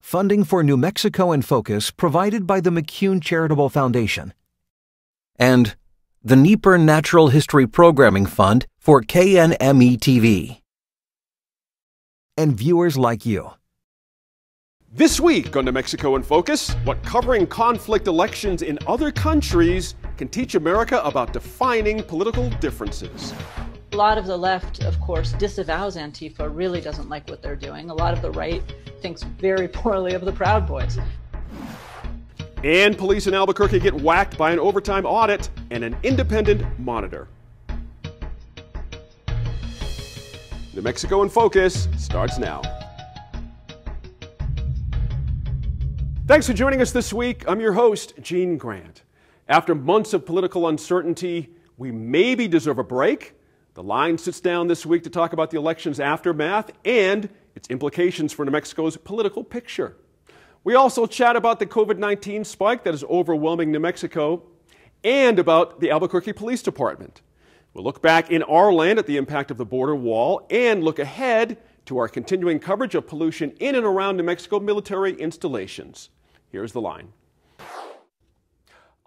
funding for New Mexico in Focus provided by the McCune Charitable Foundation. And the Nieper Natural History Programming Fund for KNME-TV. And viewers like you. This week on New Mexico in Focus, what covering conflict elections in other countries can teach America about defining political differences. A lot of the left, of course, disavows Antifa, really doesn't like what they're doing. A lot of the right thinks very poorly of the Proud Boys. And police in Albuquerque get whacked by an overtime audit and an independent monitor. New Mexico in Focus starts now. Thanks for joining us this week. I'm your host, Gene Grant. After months of political uncertainty, we maybe deserve a break. The Line sits down this week to talk about the election's aftermath and its implications for New Mexico's political picture. We also chat about the COVID-19 spike that is overwhelming New Mexico and about the Albuquerque Police Department. We'll look back in our land at the impact of the border wall and look ahead to our continuing coverage of pollution in and around New Mexico military installations. Here's the Line.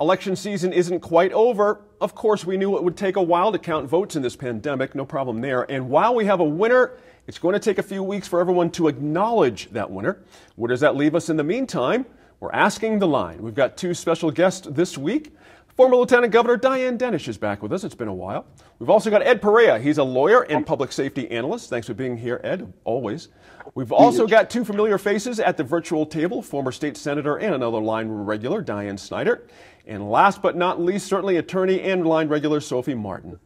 Election season isn't quite over. Of course, we knew it would take a while to count votes in this pandemic, no problem there. And while we have a winner, it's going to take a few weeks for everyone to acknowledge that winner. Where does that leave us in the meantime? We're asking the Line. We've got two special guests this week. Former Lieutenant Governor Diane Deneuve is back with us. It's been a while. We've also got Ed Perea. He's a lawyer and public safety analyst. Thanks for being here, Ed, always. We've also got two familiar faces at the virtual table, former state senator and another Line regular, Diane Snyder. And last but not least, certainly attorney and Line regular Sophie Martin.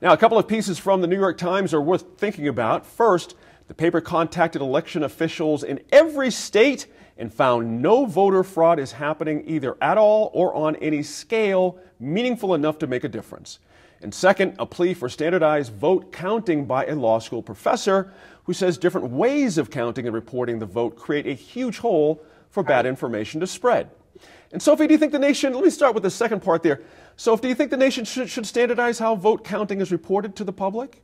Now, a couple of pieces from the New York Times are worth thinking about. First, the paper contacted election officials in every state and found no voter fraud is happening either at all or on any scale meaningful enough to make a difference. And second, a plea for standardized vote counting by a law school professor who says different ways of counting and reporting the vote create a huge hole for bad information to spread. And Sophie, do you think the nation, let me start with the second part there. Sophie, do you think the nation should standardize how vote counting is reported to the public?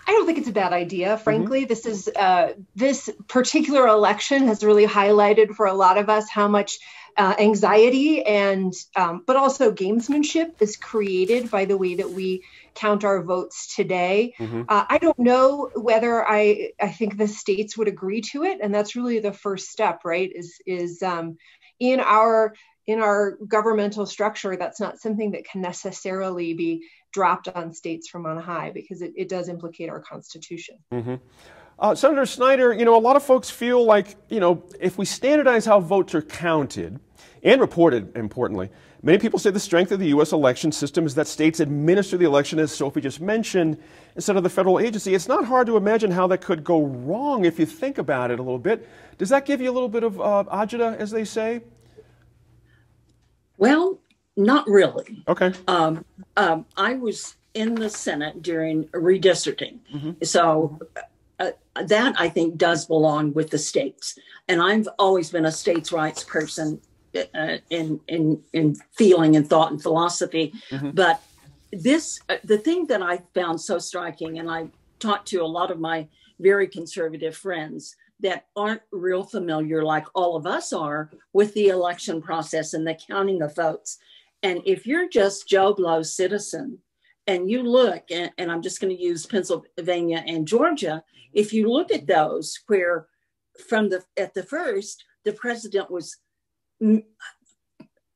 I don't think it's a bad idea, frankly. This particular election has really highlighted for a lot of us how much anxiety and but also gamesmanship is created by the way that we count our votes today. I don't know whether I think the states would agree to it, and that's really the first step, right? Is in our governmental structure, that's not something that can necessarily be dropped on states from on high, because it does implicate our Constitution. Senator Snyder, a lot of folks feel like, if we standardize how votes are counted and reported, importantly, many people say the strength of the U.S. election system is that states administer the election, as Sophie just mentioned, instead of the federal agency. It's not hard to imagine how that could go wrong if you think about it a little bit. Does that give you a little bit of agita, as they say? Well, not really. Okay. I was in the Senate during redistricting. So that, I think, does belong with the states. And I've always been a states' rights person in feeling and thought and philosophy. But the thing that I found so striking, and I talked to a lot of my very conservative friends that aren't real familiar, like all of us are, with the election process and the counting of votes. And if you're just Joe Blow citizen and you look, and I'm just going to use Pennsylvania and Georgia, if you look at those where at the first, the president was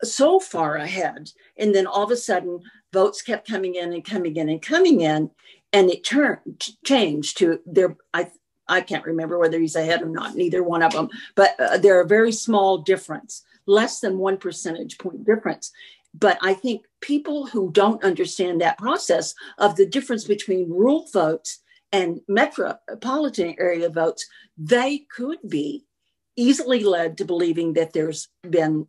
so far ahead, and then all of a sudden votes kept coming in and coming in and coming in, and it changed to their, I can't remember whether he's ahead or not, neither one of them, but they're a very small difference, less than 1 percentage point difference. But I think people who don't understand that process of the difference between rural votes and metropolitan area votes, they could be easily led to believing that there's been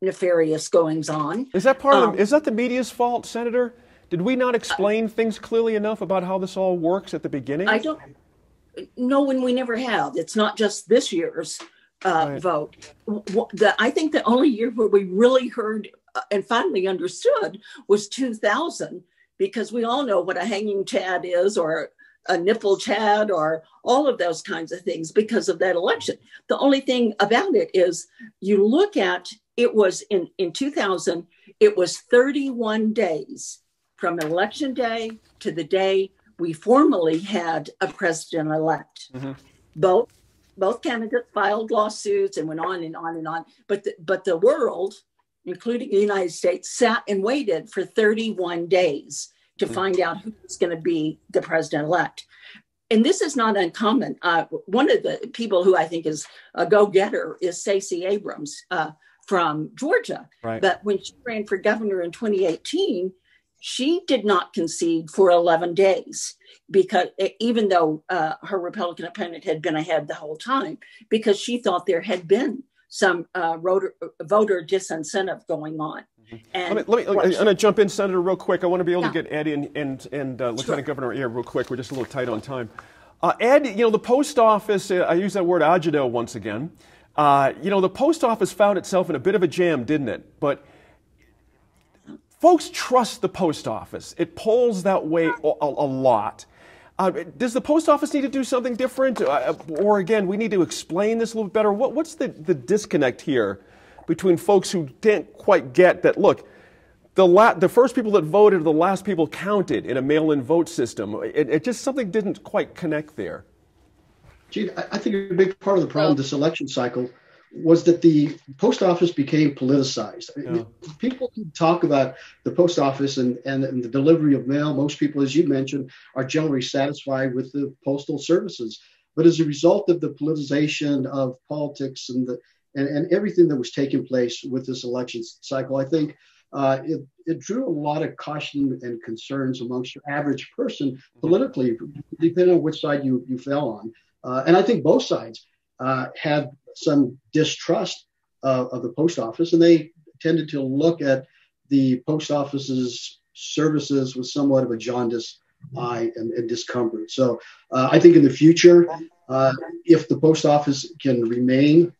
nefarious goings on. Is that is that the media's fault, Senator? Did we not explain things clearly enough about how this all works at the beginning? I don't. No, and we never have. It's not just this year's vote. I think the only year where we really heard and finally understood was 2000, because we all know what a hanging chad is, or a nipple Chad or all of those kinds of things because of that election. The only thing about it is you look at, it was in 2000, it was 31 days from election day to the day we formally had a president-elect. Mm-hmm. Both candidates filed lawsuits and went on and on and on. But the world, including the United States, sat and waited for 31 days to find out who was going to be the president-elect. And this is not uncommon. One of the people who I think is a go-getter is Stacey Abrams from Georgia. Right. But when she ran for governor in 2018, she did not concede for 11 days, because even though her Republican opponent had been ahead the whole time, because she thought there had been some voter disincentive going on. And I'm going to jump in, Senator, real quick. I want to be able to get Eddie and Lieutenant Governor here real quick. We're just a little tight on time. Ed, the post office, I use that word agito once again. The post office found itself in a bit of a jam, didn't it? But folks trust the post office. It polls that way a lot. Does the post office need to do something different? Or again, we need to explain this a little bit better. What's the disconnect here between folks who didn't quite get that, look, the first people that voted are the last people counted in a mail-in vote system? It just, something didn't quite connect there. Gene, I think a big part of the problem this election cycle was that the post office became politicized. Yeah. People who talk about the post office and the delivery of mail, most people, as you mentioned, are generally satisfied with the postal services. But as a result of the politicization of politics and everything that was taking place with this election cycle, I think it drew a lot of caution and concerns amongst your average person politically, depending on which side you fell on. And I think both sides had some distrust of the post office, and they tended to look at the post office's services with somewhat of a jaundiced eye and discomfort. So I think in the future, if the post office can remain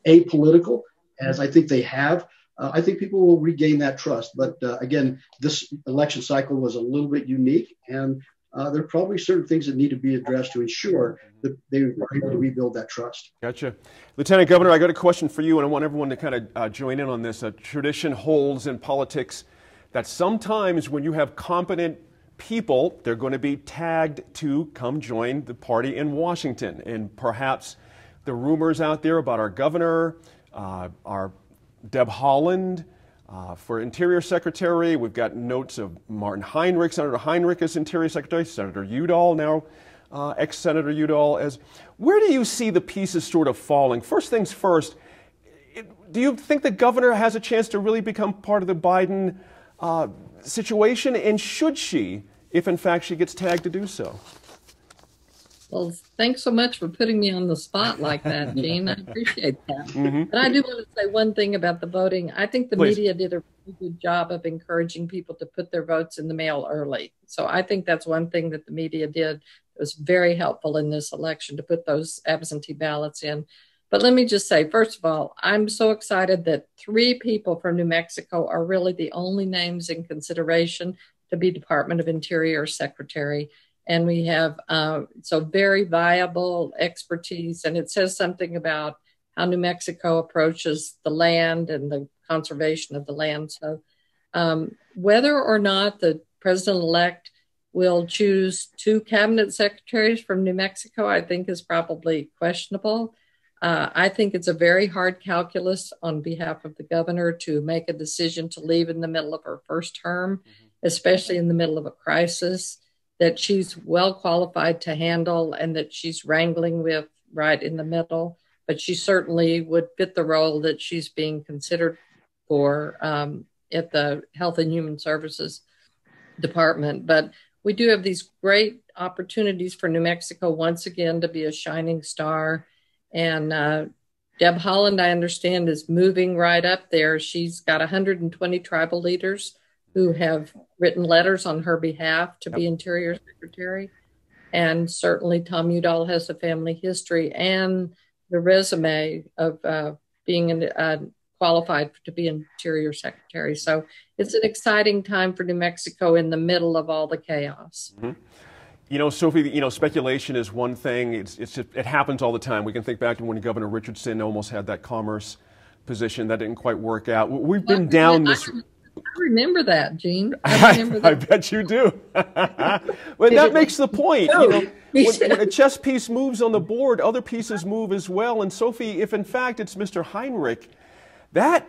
apolitical, as I think they have, I think people will regain that trust. But again, this election cycle was a little bit unique, and there are probably certain things that need to be addressed to ensure that they are able to rebuild that trust. Gotcha. Lieutenant Governor, I got a question for you, and I want everyone to kind of join in on this. A tradition holds in politics that sometimes when you have competent people, they're going to be tagged to come join the party in Washington. And perhaps the rumors out there about our governor, our Deb Haaland, for Interior Secretary, we've got notes of Martin Heinrich, Senator Heinrich as Interior Secretary, Senator Udall now, ex-Senator Udall as. Where do you see the pieces sort of falling? First things first, do you think the governor has a chance to really become part of the Biden situation? And should she, if in fact she gets tagged to do so? Well, thanks so much for putting me on the spot like that, Gene. I appreciate that. Mm-hmm. But I do want to say one thing about the voting. I think the media did a really good job of encouraging people to put their votes in the mail early. So I think that's one thing that the media did. It was very helpful in this election to put those absentee ballots in. But let me just say, first of all, I'm so excited that 3 people from New Mexico are really the only names in consideration to be Department of Interior Secretary. And we have so very viable expertise, and it says something about how New Mexico approaches the land and the conservation of the land. So whether or not the president-elect will choose 2 cabinet secretaries from New Mexico, I think is probably questionable. I think it's a very hard calculus on behalf of the governor to make a decision to leave in the middle of her first term, especially in the middle of a crisis that she's well qualified to handle and that she's wrangling with right in the middle. But she certainly would fit the role that she's being considered for at the Health and Human Services Department. But we do have these great opportunities for New Mexico once again to be a shining star. And Deb Haaland, I understand, is moving right up there. She's got 120 tribal leaders who have written letters on her behalf to be Interior Secretary. And certainly Tom Udall has a family history and the resume of being qualified to be Interior Secretary. So it's an exciting time for New Mexico in the middle of all the chaos. Mm-hmm. You know, Sophie, you know, speculation is one thing. It happens all the time. We can think back to when Governor Richardson almost had that commerce position that didn't quite work out. We've been down this. I remember that, Gene. I remember that. I bet you do. But that makes the point. You know, when a chess piece moves on the board, other pieces move as well. And Sophie, if in fact it's Mr. Heinrich, that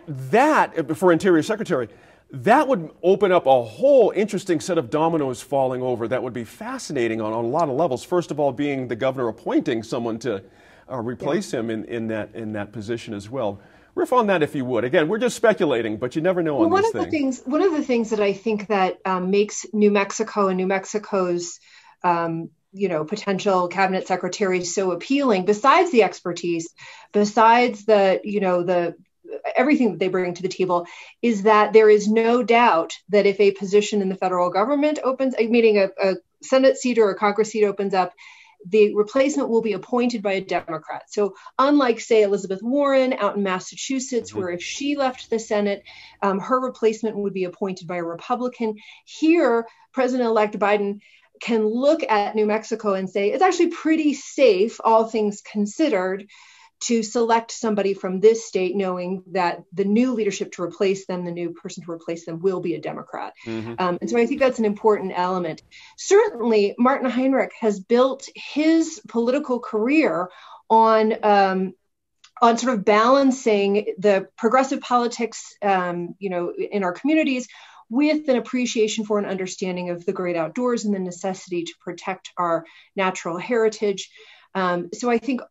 for Interior Secretary, that would open up a whole interesting set of dominoes falling over. That would be fascinating on a lot of levels. First of all, being the governor appointing someone to replace him in that position as well. Riff on that if you would. Again, we're just speculating, but you never know on these things. One of the things that I think that makes New Mexico and New Mexico's potential cabinet secretary so appealing, besides the expertise, besides the everything that they bring to the table, is that there is no doubt that if a position in the federal government opens, meaning a Senate seat or a Congress seat opens up, the replacement will be appointed by a Democrat. So unlike, say, Elizabeth Warren out in Massachusetts, where if she left the Senate, her replacement would be appointed by a Republican, here, President-elect Biden can look at New Mexico and say, it's actually pretty safe, all things considered, to select somebody from this state, knowing that the new leadership to replace them, the new person to replace them, will be a Democrat. And so I think that's an important element. Certainly, Martin Heinrich has built his political career on sort of balancing the progressive politics, in our communities with an appreciation for an understanding of the great outdoors and the necessity to protect our natural heritage. So I think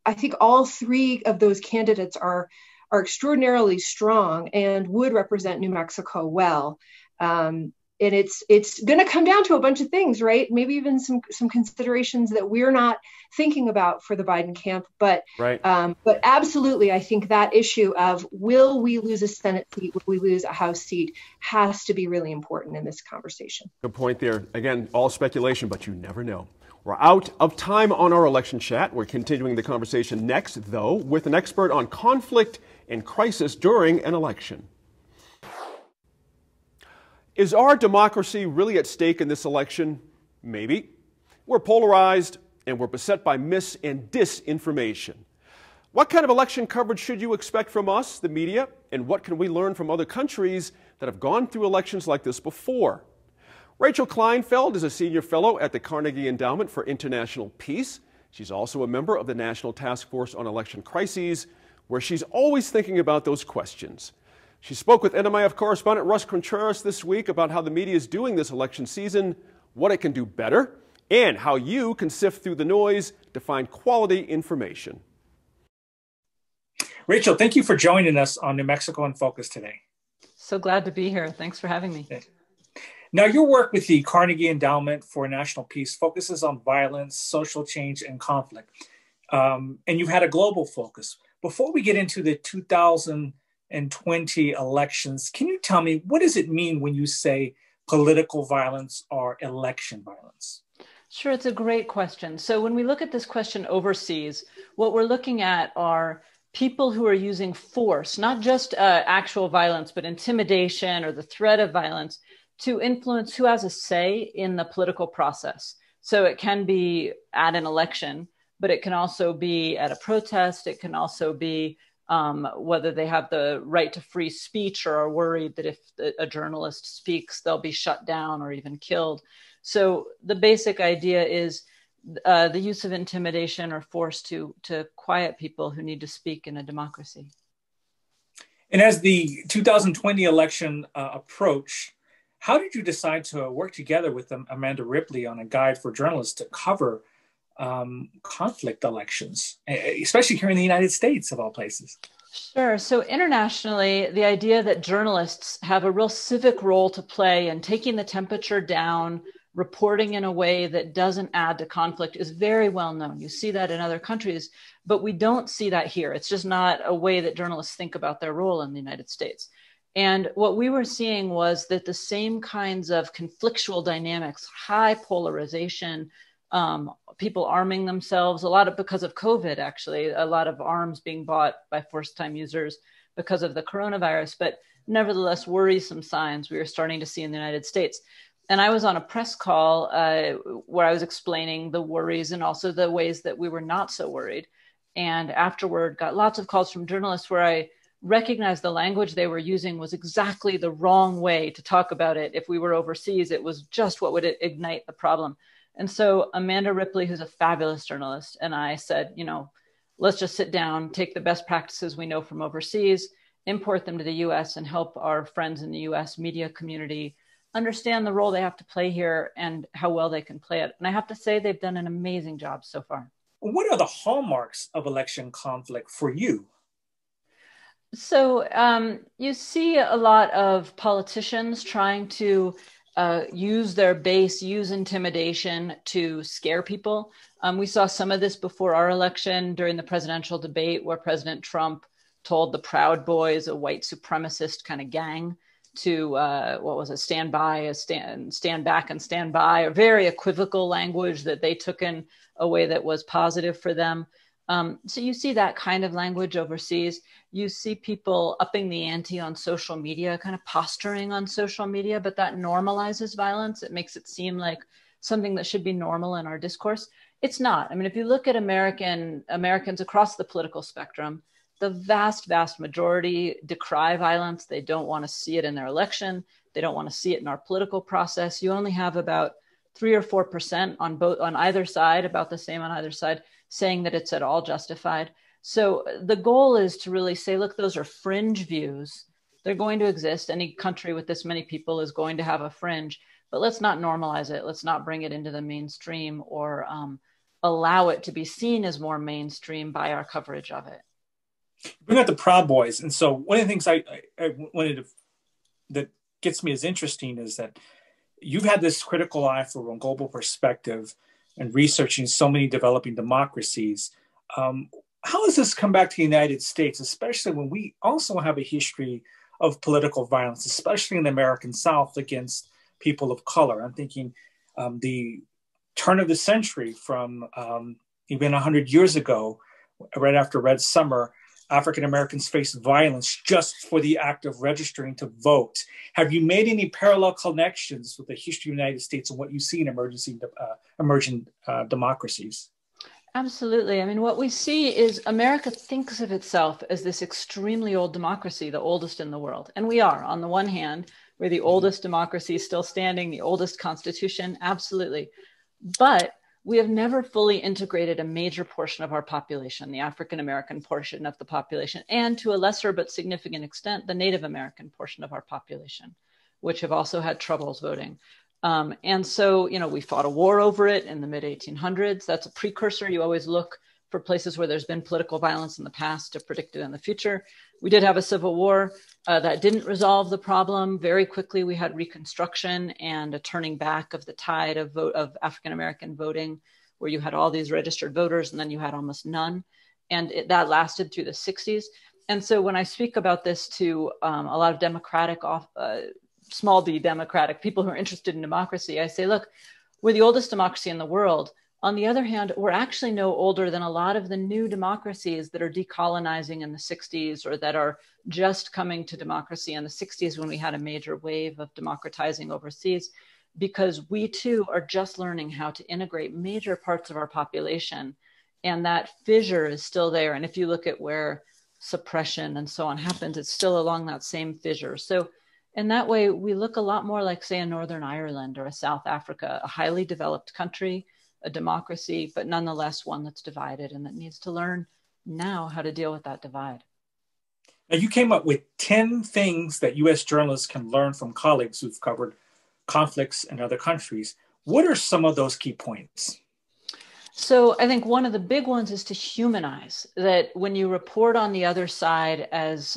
all three of those candidates are extraordinarily strong and would represent New Mexico well. And it's going to come down to a bunch of things, right? Maybe even some considerations that we're not thinking about for the Biden camp. But absolutely, I think that issue of will we lose a Senate seat, will we lose a House seat, has to be really important in this conversation. Good point there. Again, all speculation, but you never know. We're out of time on our election chat. We're continuing the conversation next, though, with an expert on conflict and crisis during an election. Is our democracy really at stake in this election? Maybe. We're polarized and we're beset by mis- and disinformation. What kind of election coverage should you expect from us, the media, and what can we learn from other countries that have gone through elections like this before? Rachel Kleinfeld is a senior fellow at the Carnegie Endowment for International Peace. She's also a member of the National Task Force on Election Crises, where she's always thinking about those questions. She spoke with NMIF correspondent Russ Contreras this week about how the media is doing this election season, what it can do better, and how you can sift through the noise to find quality information. Rachel, thank you for joining us on New Mexico in Focus today. So glad to be here. Thanks for having me. Now, your work with the Carnegie Endowment for National Peace focuses on violence, social change, and conflict. And you've had a global focus. Before we get into the 2020 elections, can you tell me, what does it mean when you say political violence or election violence? Sure, it's a great question. So when we look at this question overseas, what we're looking at are people who are using force, not just actual violence, but intimidation or the threat of violence, to influence who has a say in the political process. So it can be at an election, but it can also be at a protest. It can also be whether they have the right to free speech or are worried that if a journalist speaks, they'll be shut down or even killed. So the basic idea is the use of intimidation or force to quiet people who need to speak in a democracy. And as the 2020 election approached, how did you decide to work together with Amanda Ripley on a guide for journalists to cover conflict elections, especially here in the United States, of all places? Sure. So internationally, the idea that journalists have a real civic role to play in taking the temperature down, reporting in a way that doesn't add to conflict is very well known. You see that in other countries, but we don't see that here. It's just not a way that journalists think about their role in the United States. And what we were seeing was that the same kinds of conflictual dynamics, high polarization, people arming themselves, a lot of because of COVID, actually, a lot of arms being bought by first-time users because of the coronavirus, but nevertheless worrisome signs we were starting to see in the United States. And I was on a press call where I was explaining the worries and also the ways that we were not so worried. And afterward, got lots of calls from journalists where I recognized the language they were using was exactly the wrong way to talk about it. If we were overseas, it was just what would ignite the problem. And so Amanda Ripley, who's a fabulous journalist, and I said, let's just sit down, take the best practices we know from overseas, import them to the US, and help our friends in the US media community understand the role they have to play here and how well they can play it. And I have to say, they've done an amazing job so far. What are the hallmarks of election conflict for you? So you see a lot of politicians trying to use their base, use intimidation to scare people. We saw some of this before our election during the presidential debate where President Trump told the Proud Boys, a white supremacist kind of gang, to stand back and stand by, a very equivocal language that they took in a way that was positive for them. So you see that kind of language overseas. You see people upping the ante on social media, kind of posturing on social media, but that normalizes violence. It makes it seem like something that should be normal in our discourse. It's not. I mean, if you look at Americans across the political spectrum, the vast, vast majority decry violence. They don't want to see it in their election. They don't want to see it in our political process. You only have about 3 or 4% on either side, about the same on either side, saying that it's at all justified. So the goal is to really say, look, those are fringe views. They're going to exist. Any country with this many people is going to have a fringe, but let's not normalize it. Let's not bring it into the mainstream or allow it to be seen as more mainstream by our coverage of it. Bring up the Proud Boys. And so one of the things I wanted to, that gets me as interesting is that you've had this critical eye for a global perspective and researching so many developing democracies. How has this come back to the United States, especially when we also have a history of political violence, especially in the American South against people of color? I'm thinking the turn of the century from even 100 years ago, right after Red Summer, African Americans faced violence just for the act of registering to vote. Have you made any parallel connections with the history of the United States and what you see in emerging democracies? Absolutely. I mean, what we see is America thinks of itself as this extremely old democracy, the oldest in the world. And we are. On the one hand, we're the oldest democracy still standing, the oldest constitution, absolutely. But we have never fully integrated a major portion of our population, the African American portion of the population, and to a lesser but significant extent, the Native American portion of our population, which have also had troubles voting. And so, we fought a war over it in the mid-1800s. That's a precursor. You always look for places where there's been political violence in the past to predict it in the future. We did have a civil war that didn't resolve the problem. Very quickly, we had Reconstruction and a turning back of the tide of African-American voting, where you had all these registered voters and then you had almost none. And that lasted through the 60s. And so when I speak about this to a lot of democratic, small d democratic people who are interested in democracy, I say, look, we're the oldest democracy in the world. On the other hand, we're actually no older than a lot of the new democracies that are decolonizing in the 60s or that are just coming to democracy in the 60s when we had a major wave of democratizing overseas, because we too are just learning how to integrate major parts of our population. And that fissure is still there. And if you look at where suppression and so on happens, it's still along that same fissure. So in that way, we look a lot more like, say, a Northern Ireland or a South Africa, a highly developed country, a democracy, but nonetheless one that's divided and that needs to learn now how to deal with that divide. Now, you came up with 10 things that U.S. journalists can learn from colleagues who've covered conflicts in other countries. What are some of those key points? So I think one of the big ones is to humanize, that when you report on the other side as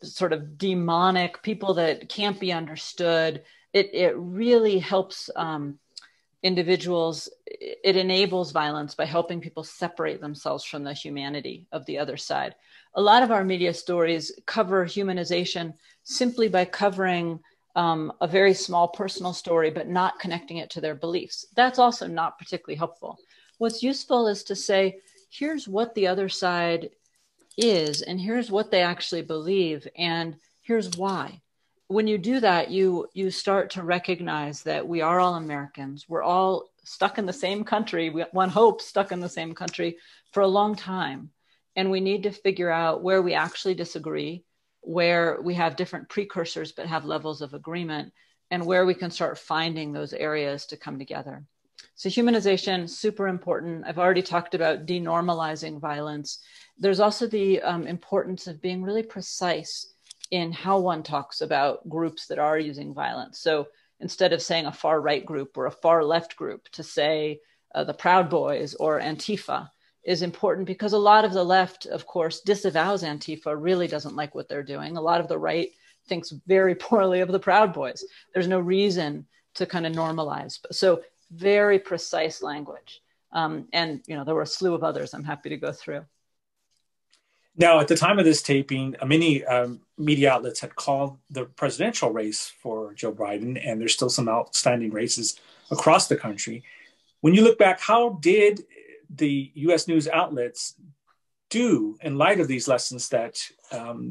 sort of demonic, people that can't be understood, it really helps individuals. It enables violence by helping people separate themselves from the humanity of the other side. A lot of our media stories cover humanization simply by covering a very small personal story, but not connecting it to their beliefs. That's also not particularly helpful. What's useful is to say, here's what the other side is, and here's what they actually believe, and here's why. when you do that, you start to recognize that we are all Americans. We're all stuck in the same country. One hopes stuck in the same country for a long time. And we need to figure out where we actually disagree, where we have different precursors but have levels of agreement, and where we can start finding those areas to come together. So humanization, super important. I've already talked about denormalizing violence. There's also the importance of being really precise in how one talks about groups that are using violence. So instead of saying a far right group or a far left group, to say the Proud Boys or Antifa is important, because a lot of the left, of course, disavows Antifa, really doesn't like what they're doing. A lot of the right thinks very poorly of the Proud Boys. There's no reason to kind of normalize. So very precise language. And, you know, there were a slew of others I'm happy to go through. Now, at the time of this taping, many media outlets had called the presidential race for Joe Biden, and there's still some outstanding races across the country. When you look back, how did the U.S. news outlets do in light of these lessons that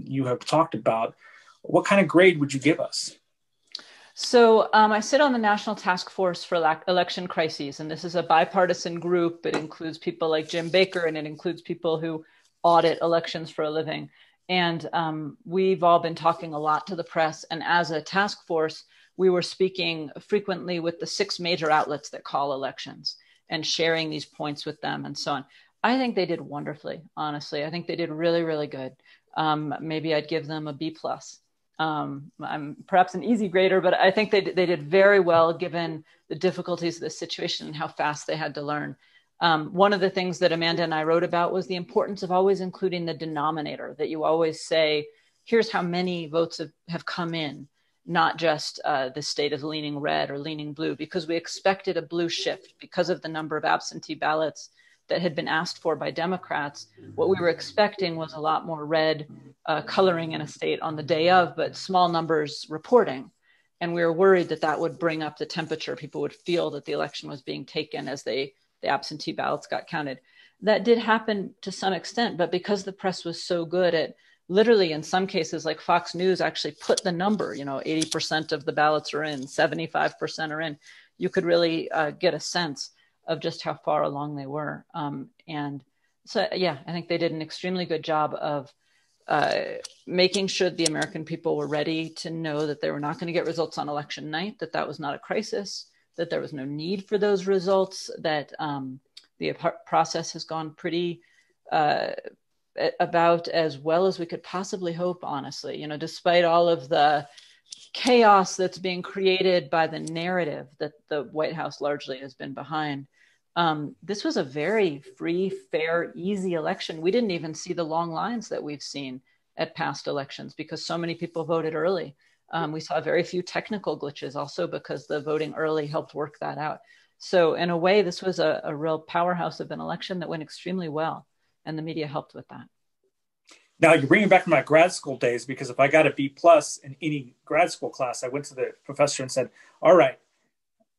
you have talked about? What kind of grade would you give us? So I sit on the National Task Force for Election Crises, and this is a bipartisan group. It includes people like Jim Baker, and it includes people who audit elections for a living. And we've all been talking a lot to the press. And as a task force, we were speaking frequently with the 6 major outlets that call elections and sharing these points with them and so on. I think they did wonderfully, honestly. I think they did really, really good. Maybe I'd give them a B+. I'm perhaps an easy grader, but I think they did very well given the difficulties of the situation and how fast they had to learn. One of the things that Amanda and I wrote about was the importance of always including the denominator, that you always say, here's how many votes have come in, not just the state is leaning red or leaning blue, because we expected a blue shift because of the number of absentee ballots that had been asked for by Democrats. What we were expecting was a lot more red coloring in a state on the day of, but small numbers reporting. And we were worried that that would bring up the temperature. People would feel that the election was being taken as the absentee ballots got counted. That did happen to some extent, but because the press was so good at literally, in some cases, like Fox News actually put the number, 80% of the ballots are in, 75% are in, you could really get a sense of just how far along they were. And so, yeah, I think they did an extremely good job of making sure the American people were ready to know that they were not going to get results on election night, that was not a crisis, that there was no need for those results, that the process has gone pretty about as well as we could possibly hope, honestly, despite all of the chaos that's being created by the narrative that the White House largely has been behind. This was a very free, fair, easy election. We didn't even see the long lines that we've seen at past elections because so many people voted early. We saw very few technical glitches also because the voting early helped work that out. So in a way, this was a real powerhouse of an election that went extremely well, and the media helped with that. Now you're bringing back my grad school days, because if I got a B+ in any grad school class, I went to the professor and said, all right,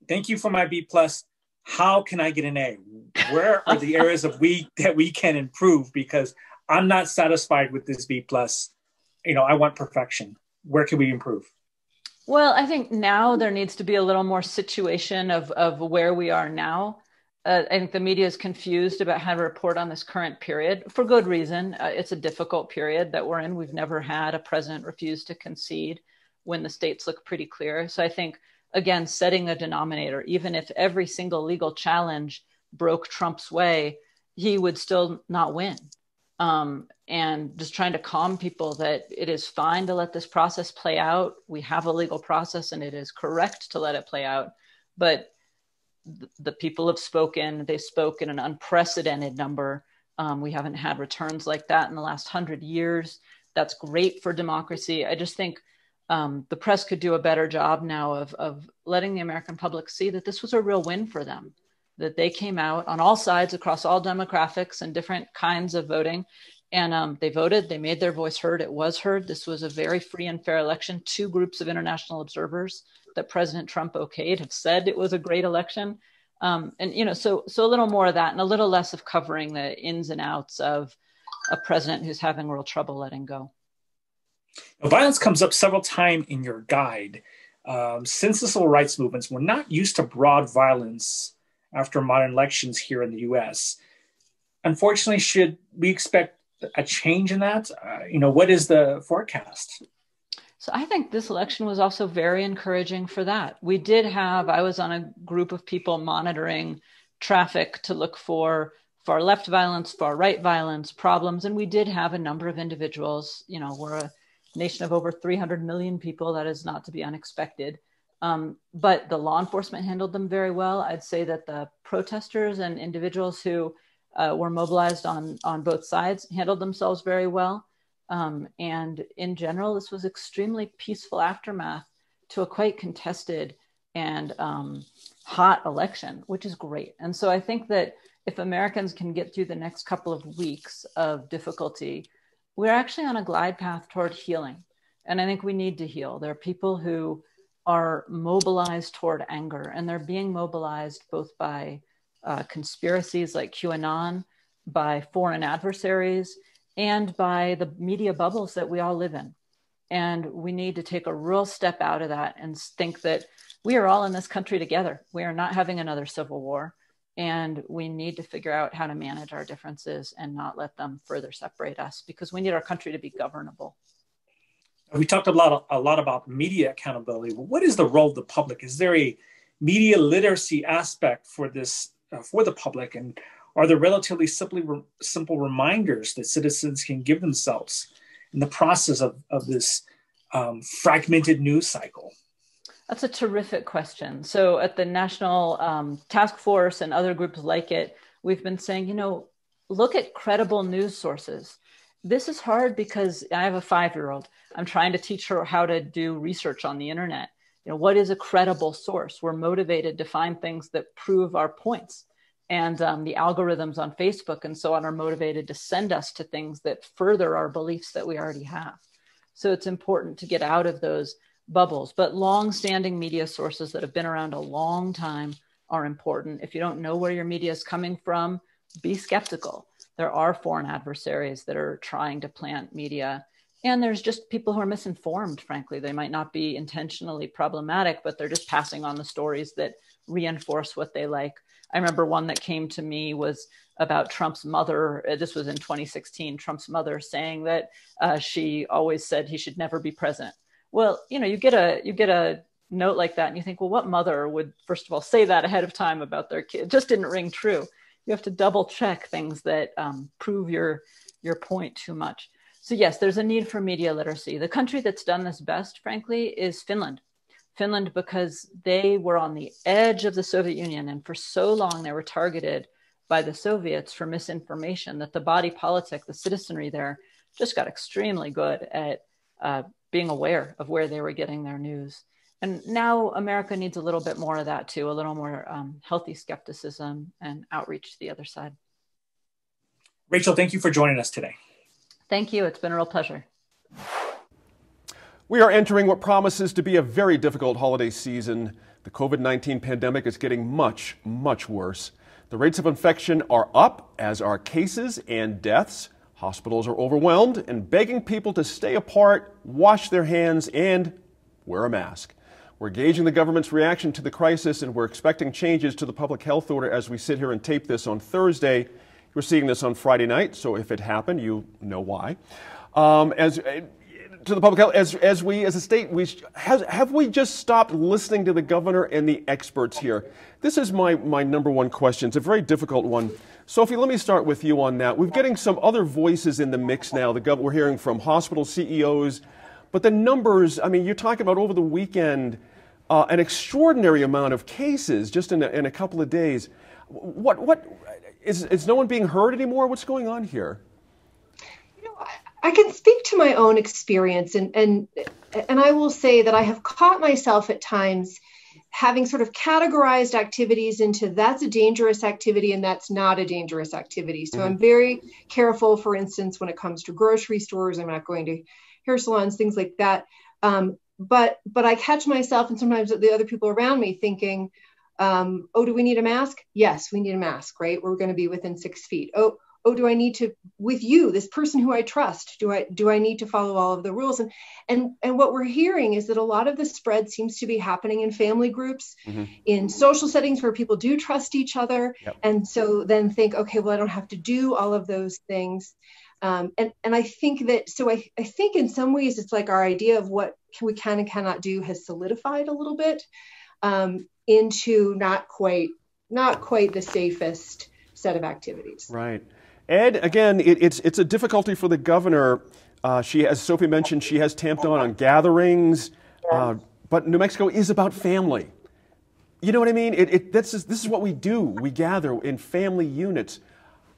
thank you for my B+. How can I get an A? Where are the areas that we can improve? Because I'm not satisfied with this B+. I want perfection. Where can we improve? Well, I think now there needs to be a little more situation of where we are now. I think the media is confused about how to report on this current period for good reason. It's a difficult period that we're in. We've never had a president refuse to concede when the states look pretty clear. So I think, again, setting a denominator, even if every single legal challenge broke Trump's way, he would still not win. And just trying to calm people that it is fine to let this process play out. We have a legal process and it is correct to let it play out. But the people have spoken. They spoke in an unprecedented number. We haven't had returns like that in the last 100 years. That's great for democracy. I just think the press could do a better job now of letting the American public see that this was a real win for them, that they came out on all sides across all demographics and different kinds of voting. And they voted, they made their voice heard. It was heard. This was a very free and fair election. 2 groups of international observers that President Trump okayed have said it was a great election. So a little more of that and a little less of covering the ins and outs of a president who's having real trouble letting go. Now, violence comes up several times in your guide. Since the civil rights movements, we're not used to broad violence after modern elections here in the U.S. Unfortunately, should we expect a change in that? What is the forecast? So I think this election was also very encouraging for that. I was on a group of people monitoring traffic to look for far left violence, far right violence problems. And we did have a number of individuals, we're a nation of over 300 million people. That is not to be unexpected. But the law enforcement handled them very well. I'd say that the protesters and individuals who were mobilized on both sides handled themselves very well. And in general, this was extremely peaceful aftermath to a quite contested and hot election, which is great. And so I think that if Americans can get through the next couple of weeks of difficulty, we're actually on a glide path toward healing. And I think we need to heal. There are people who are mobilized toward anger, and they're being mobilized both by conspiracies like QAnon, by foreign adversaries, and by the media bubbles that we all live in. And we need to take a real step out of that and think that we are all in this country together. We are not having another civil war. And we need to figure out how to manage our differences and not let them further separate us, because we need our country to be governable. We talked a lot about media accountability. What is the role of the public? Is there a media literacy aspect for this, for the public? And are there relatively simple reminders that citizens can give themselves in the process of this fragmented news cycle? That's a terrific question. So at the National Task Force and other groups like it, we've been saying, look at credible news sources. This is hard because I have a 5-year-old. I'm trying to teach her how to do research on the internet. What is a credible source? We're motivated to find things that prove our points. And the algorithms on Facebook and so on are motivated to send us to things that further our beliefs that we already have. So it's important to get out of those bubbles, but long-standing media sources that have been around a long time are important. If you don't know where your media is coming from, be skeptical. There are foreign adversaries that are trying to plant media, and there's just people who are misinformed, frankly. They might not be intentionally problematic, but they're just passing on the stories that reinforce what they like. I remember one that came to me was about Trump's mother. This was in 2016, Trump's mother saying that she always said he should never be president. Well, you get a note like that and you think, well, what mother would, first of all, say that ahead of time about their kid? It just didn't ring true. You have to double check things that prove your point too much. So yes, there's a need for media literacy. The country that's done this best, frankly, is Finland. Finland, because they were on the edge of the Soviet Union, and for so long they were targeted by the Soviets for misinformation that the body politic, the citizenry there, just got extremely good at being aware of where they were getting their news. And now America needs a little bit more of that too, a little more healthy skepticism and outreach to the other side. Rachel, thank you for joining us today. Thank you. It's been a real pleasure. We are entering what promises to be a very difficult holiday season. The COVID-19 pandemic is getting much, much worse. The rates of infection are up, as are cases and deaths. Hospitals are overwhelmed and begging people to stay apart, wash their hands, and wear a mask. We're gauging the government's reaction to the crisis, and we're expecting changes to the public health order as we sit here and tape this on Thursday. We're seeing this on Friday night, so if it happened, you know why. To the public health, as we as a state, have we just stopped listening to the governor and the experts here? This is my number one question. It's a very difficult one. Sophie, let me start with you on that. We're getting some other voices in the mix now. We're hearing from hospital CEOs, but the numbers, I mean, you're talking about over the weekend, an extraordinary amount of cases just in a couple of days. What is no one being heard anymore? What's going on here? I can speak to my own experience, and I will say that I have caught myself at times having sort of categorized activities into that's a dangerous activity and that's not a dangerous activity. So I'm very careful, for instance, when it comes to grocery stores. I'm not going to hair salons, things like that. But I catch myself and sometimes the other people around me thinking, oh, do we need a mask? Yes, we need a mask, right? We're going to be within 6 feet. oh, do I need to, with you, this person who I trust, do I need to follow all of the rules? And what we're hearing is that a lot of the spread seems to be happening in family groups, in social settings where people do trust each other. Yep. And so then think, okay, well, I don't have to do all of those things. And I think that, so I think in some ways it's like our idea of what we can and cannot do has solidified a little bit into not quite the safest set of activities. Right. Ed, again, it's a difficulty for the governor. She, as Sophie mentioned, she has tamped on gatherings, but New Mexico is about family. You know what I mean? This is what we do. We gather in family units.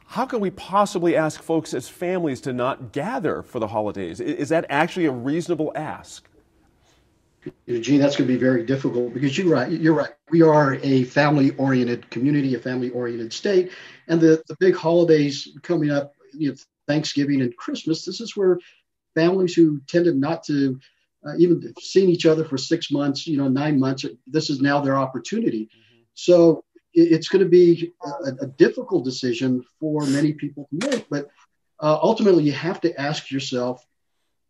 How can we possibly ask folks as families to not gather for the holidays? Is that actually a reasonable ask? Gene, that's going to be very difficult because you're right. We are a family-oriented community, a family-oriented state, and the big holidays coming up, Thanksgiving and Christmas, this is where families who tended not to even seeing each other for 6 months, 9 months, this is now their opportunity. So it's going to be a difficult decision for many people to make, but ultimately you have to ask yourself,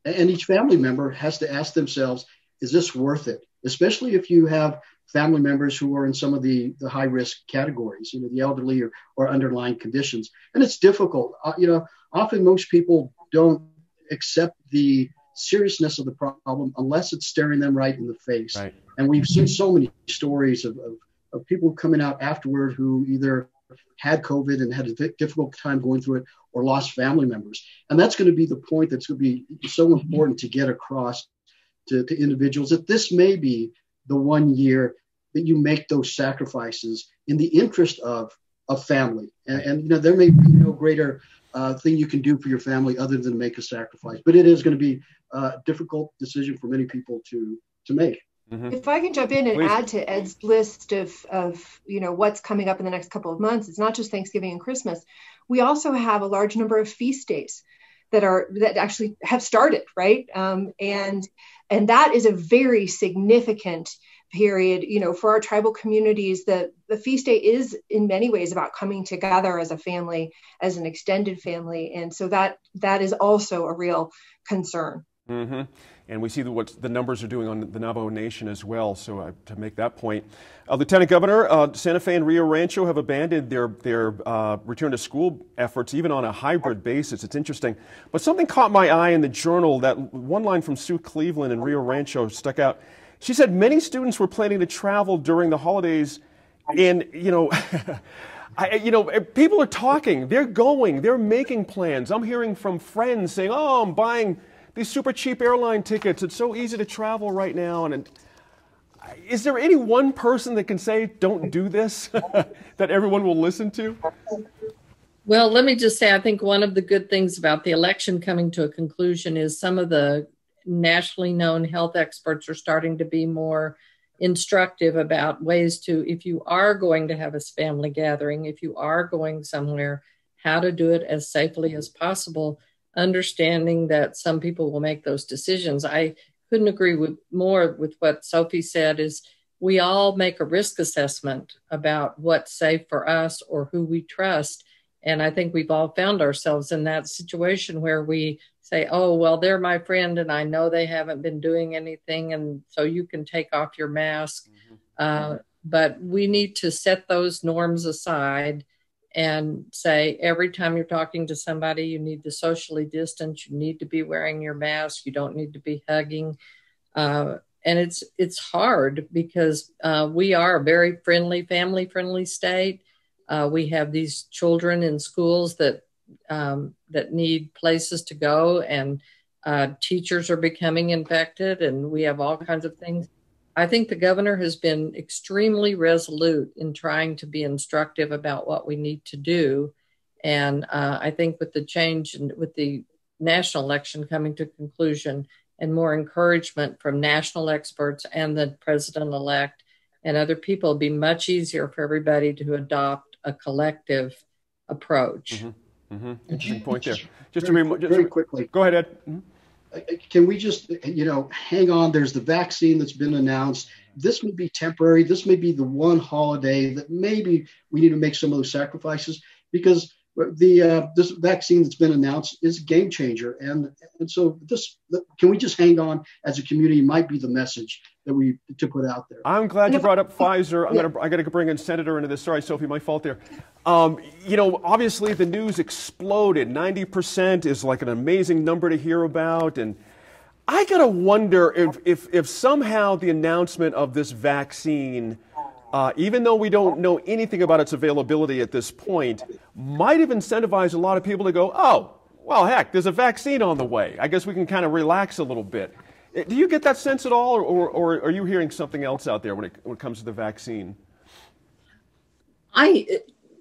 and each family member has to ask themselves, is this worth it? Especially if you have family members who are in some of the high risk categories, the elderly or underlying conditions. And it's difficult. Often most people don't accept the seriousness of the problem unless it's staring them right in the face. Right. And we've seen so many stories of people coming out afterward who either had COVID and had a difficult time going through it or lost family members. And that's going to be the point that's going to be so important to get across to individuals, that this may be the 1 year that you make those sacrifices in the interest of family. And there may be no greater thing you can do for your family other than make a sacrifice. But it is going to be a difficult decision for many people to make. If I can jump in and add to Ed's list of what's coming up in the next couple of months, it's not just Thanksgiving and Christmas. We also have a large number of feast days that actually have started, right? And that is a very significant period, for our tribal communities. The feast day is in many ways about coming together as a family, as an extended family. And so that is also a real concern. And we see what the numbers are doing on the Navajo Nation as well. So to make that point, Lieutenant Governor, Santa Fe and Rio Rancho have abandoned their return to school efforts, even on a hybrid basis. It's interesting. But something caught my eye in the Journal. That one line from Sue Cleveland in Rio Rancho stuck out. She said many students were planning to travel during the holidays, and people are talking. They're going. They're making plans. I'm hearing from friends saying, "Oh, I'm buying these super cheap airline tickets. It's so easy to travel right now." And is there any one person that can say, "Don't do this," that everyone will listen to? Well, let me just say, I think one of the good things about the election coming to a conclusion is some of the nationally known health experts are starting to be more instructive about ways to, if you are going to have a family gathering, if you are going somewhere, how to do it as safely as possible, understanding that some people will make those decisions. I couldn't agree more with what Sophie said. Is we all make a risk assessment about what's safe for us or who we trust. And I think we've all found ourselves in that situation where we say, oh, well, they're my friend and I know they haven't been doing anything, and so you can take off your mask. But we need to set those norms aside and say, every time you're talking to somebody, you need to socially distance, you need to be wearing your mask, you don't need to be hugging. And it's hard because we are a very friendly, family-friendly state. We have these children in schools that need places to go, and teachers are becoming infected, and we have all kinds of things. I think the governor has been extremely resolute in trying to be instructive about what we need to do. And I think with the change and with the national election coming to conclusion and more encouragement from national experts and the president-elect and other people, it'll be much easier for everybody to adopt a collective approach. Interesting point there. Just very quickly. Go ahead, Ed. Can we just, hang on? There's the vaccine that's been announced. This may be temporary. This may be the one holiday that maybe we need to make some of those sacrifices, because This vaccine that's been announced is a game changer, and so can we just hang on as a community might be the message that we to put out there. I'm glad you brought up Pfizer. I got to bring in Senator into this. Sorry, Sophie, my fault there. You know, obviously the news exploded. 90% is like an amazing number to hear about, and I got to wonder if somehow the announcement of this vaccine, even though we don't know anything about its availability at this point, might have incentivized a lot of people to go, oh, well, heck, there's a vaccine on the way. I guess we can kind of relax a little bit. Do you get that sense at all, or are you hearing something else out there when it comes to the vaccine? I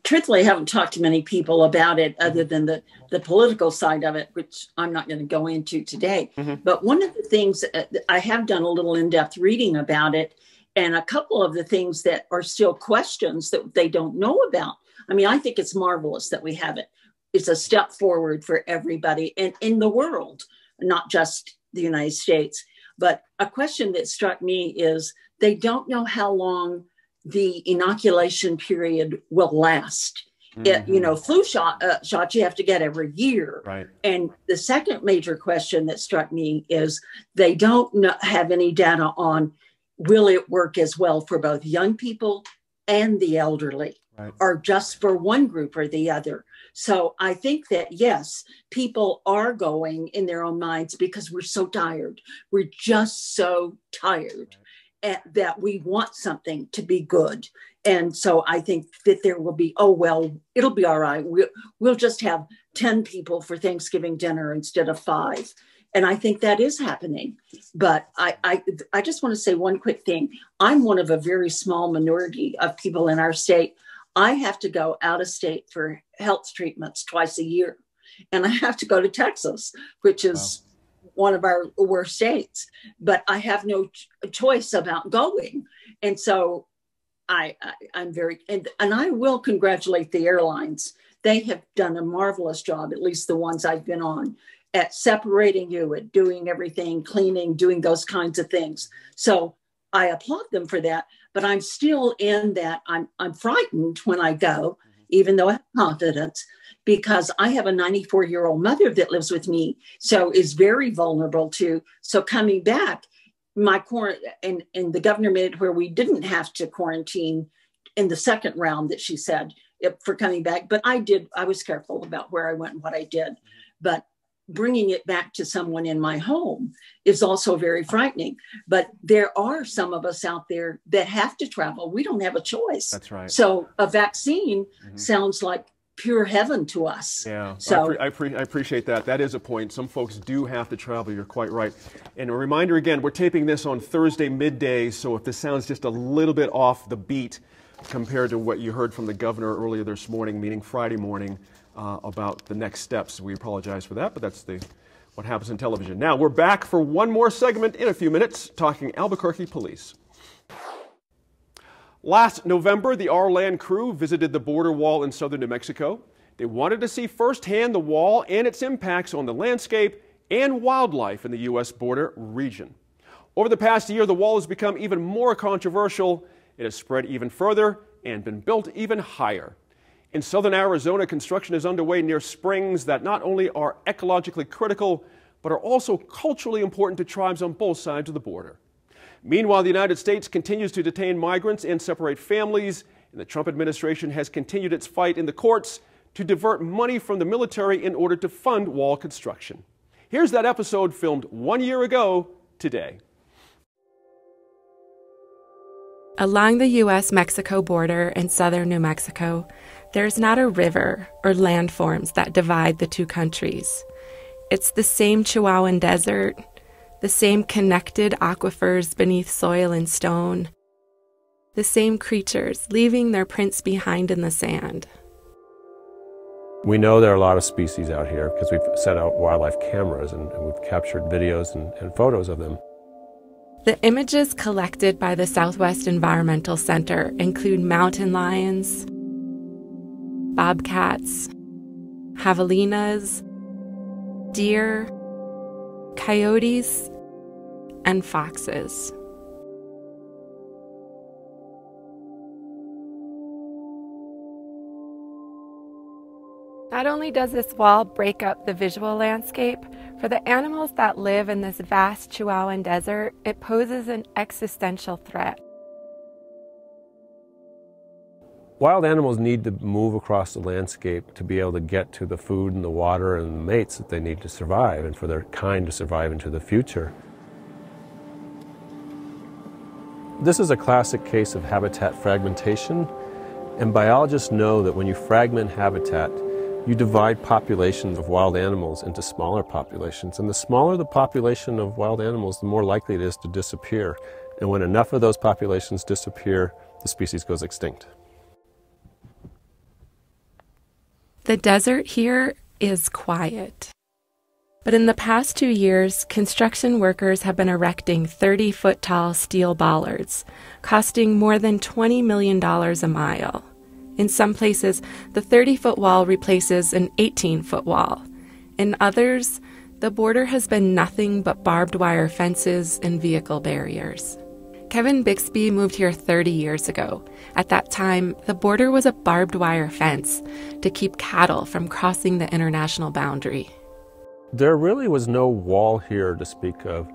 truthfully haven't talked to many people about it other than the political side of it, which I'm not going to go into today. Mm-hmm. But one of the things I have done a little in-depth reading about it, and a couple of the things that are still questions that they don't know about. I mean, I think it's marvelous that we have it. It's a step forward for everybody and in the world, not just the United States. But a question that struck me is they don't know how long the inoculation period will last. Mm-hmm. You know, flu shots you have to get every year. Right. And the second major question that struck me is they don't have any data on will it work as well for both young people and the elderly, right, or just for one group or the other. So I think that, yes, people are going in their own minds because we're so tired. We're just so tired that we want something to be good. And so I think that there will be, oh, well, it'll be all right. We'll just have 10 people for Thanksgiving dinner instead of 5. And I think that is happening. But I just want to say one quick thing. I'm one of a very small minority of people in our state. I have to go out of state for health treatments twice a year. And I have to go to Texas, which is one of our worst states. But I have no choice about going. And so I'm very, and I will congratulate the airlines. They have done a marvelous job, at least the ones I've been on, at separating you, at doing everything, cleaning, doing those kinds of things. So I applaud them for that, but I'm still in that I'm frightened when I go, even though I have confidence, because I have a 94-year-old mother that lives with me, so is very vulnerable to. So coming back, my and the governor made it where we didn't have to quarantine in the second round that she said for coming back. But I was careful about where I went and what I did. But bringing it back to someone in my home is also very frightening. But there are some of us out there that have to travel. We don't have a choice. That's right. So a vaccine sounds like pure heaven to us. Yeah, so I appreciate that. That is a point. Some folks do have to travel. You're quite right. And a reminder again, we're taping this on Thursday midday, so if this sounds just a little bit off the beat compared to what you heard from the governor earlier this morning, meaning Friday morning, about the next steps, we apologize for that, but that's what happens in television. Now, we're back for one more segment in a few minutes, talking Albuquerque police. Last November, the Our-Land crew visited the border wall in southern New Mexico. They wanted to see firsthand the wall and its impacts on the landscape and wildlife in the U.S. border region. Over the past year, the wall has become even more controversial. It has spread even further and been built even higher. In southern Arizona, construction is underway near springs that not only are ecologically critical, but are also culturally important to tribes on both sides of the border. Meanwhile, the United States continues to detain migrants and separate families, and the Trump administration has continued its fight in the courts to divert money from the military in order to fund wall construction. Here's that episode filmed 1 year ago today. Along the U.S.-Mexico border in southern New Mexico, there's not a river or landforms that divide the two countries. It's the same Chihuahuan desert, the same connected aquifers beneath soil and stone, the same creatures leaving their prints behind in the sand. We know there are a lot of species out here because we've set out wildlife cameras and we've captured videos and photos of them. The images collected by the Southwest Environmental Center include mountain lions, bobcats, javelinas, deer, coyotes, and foxes. Not only does this wall break up the visual landscape, for the animals that live in this vast Chihuahuan desert, it poses an existential threat. Wild animals need to move across the landscape to be able to get to the food and the water and the mates that they need to survive and for their kind to survive into the future. This is a classic case of habitat fragmentation, and biologists know that when you fragment habitat, you divide populations of wild animals into smaller populations, and the smaller the population of wild animals, the more likely it is to disappear. And when enough of those populations disappear, the species goes extinct. The desert here is quiet. But in the past 2 years, construction workers have been erecting 30-foot-tall steel bollards, costing more than $20 million a mile. In some places, the 30-foot wall replaces an 18-foot wall. In others, the border has been nothing but barbed wire fences and vehicle barriers. Kevin Bixby moved here 30 years ago. At that time, the border was a barbed wire fence to keep cattle from crossing the international boundary. There really was no wall here to speak of.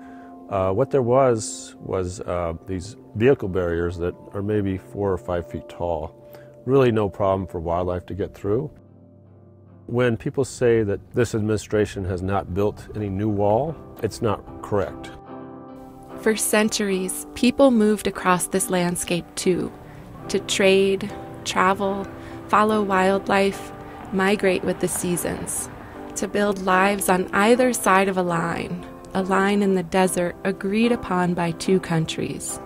What there was these vehicle barriers that are maybe 4 or 5 feet tall. Really no problem for wildlife to get through. When people say that this administration has not built any new wall, it's not correct. For centuries, people moved across this landscape too, to trade, travel, follow wildlife, migrate with the seasons, to build lives on either side of a line in the desert agreed upon by 2 countries.